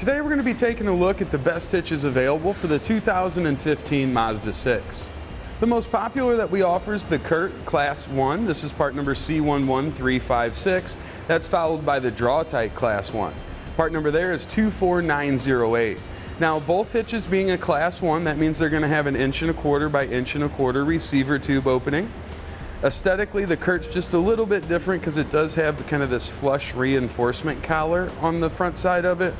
Today we're going to be taking a look at the best hitches available for the 2015 Mazda 6. The most popular that we offer is the Curt Class 1. This is part number C11356. That's followed by the Draw-Tite Class 1. Part number there is 24908. Now, both hitches being a Class 1, that means they're going to have an 1¼ by 1¼ receiver tube opening. Aesthetically, the Curt's just a little bit different because it does have kind of this flush reinforcement collar on the front side of it,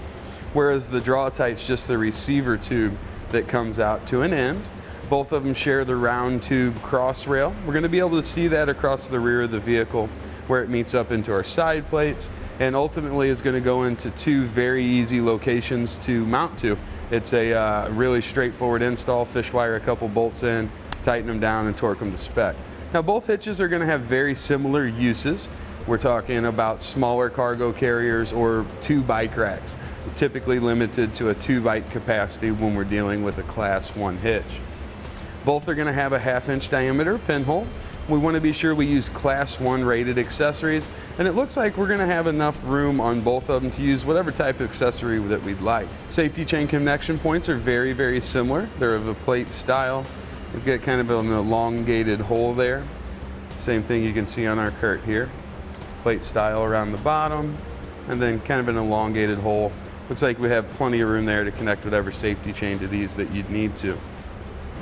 whereas the Draw-Tite's just the receiver tube that comes out to an end. Both of them share the round tube cross rail. We're going to be able to see that across the rear of the vehicle where it meets up into our side plates, and ultimately is going to go into two very easy locations to mount to. It's a really straightforward install. Fish wire a couple bolts in, tighten them down, and torque them to spec. Now, both hitches are going to have very similar uses. We're talking about smaller cargo carriers or 2 bike racks, typically limited to a 2 bike capacity when we're dealing with a Class 1 hitch. Both are going to have a 1/2-inch diameter pinhole. We want to be sure we use Class 1 rated accessories, and it looks like we're going to have enough room on both of them to use whatever type of accessory that we'd like. Safety chain connection points are very, very similar. They're of a plate style. We've got kind of an elongated hole there. Same thing you can see on our Curt here. Plate style around the bottom, and then kind of an elongated hole. Looks like we have plenty of room there to connect whatever safety chain to these that you'd need to.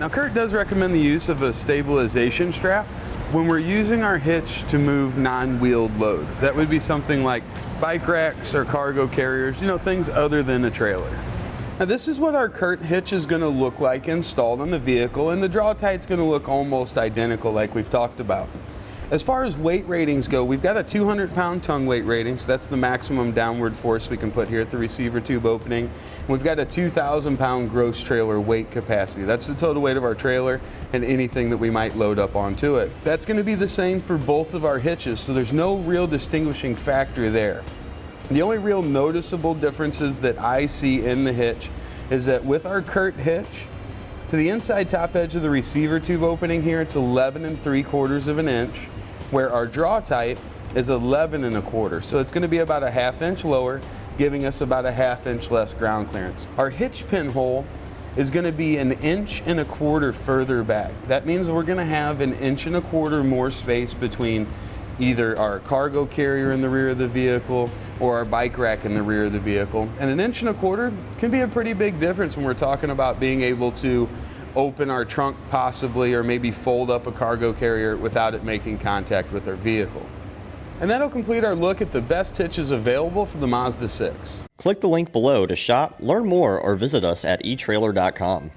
Now, Curt does recommend the use of a stabilization strap when we're using our hitch to move non-wheeled loads. That would be something like bike racks or cargo carriers, things other than a trailer. Now, this is what our Curt hitch is going to look like installed on the vehicle, and the Draw-Tite's going to look almost identical like we've talked about. As far as weight ratings go, we've got a 200-pound tongue weight rating, so that's the maximum downward force we can put here at the receiver tube opening. And we've got a 2,000-pound gross trailer weight capacity. That's the total weight of our trailer and anything that we might load up onto it. That's going to be the same for both of our hitches, so there's no real distinguishing factor there. The only real noticeable differences that I see in the hitch is that with our Curt hitch, to the inside top edge of the receiver tube opening here, it's 11¾ of an inch, where our Draw-Tite is 11¼ so it's going to be about a 1/2 inch lower, giving us about a 1/2 inch less ground clearance. Our hitch pinhole is going to be 1¼ inch further back. That means we're going to have 1¼ inch more space between either our cargo carrier in the rear of the vehicle or our bike rack in the rear of the vehicle. And 1¼ inch can be a pretty big difference when we're talking about being able to open our trunk possibly, or maybe fold up a cargo carrier without it making contact with our vehicle. And that'll complete our look at the best hitches available for the Mazda 6. Click the link below to shop, learn more, or visit us at etrailer.com.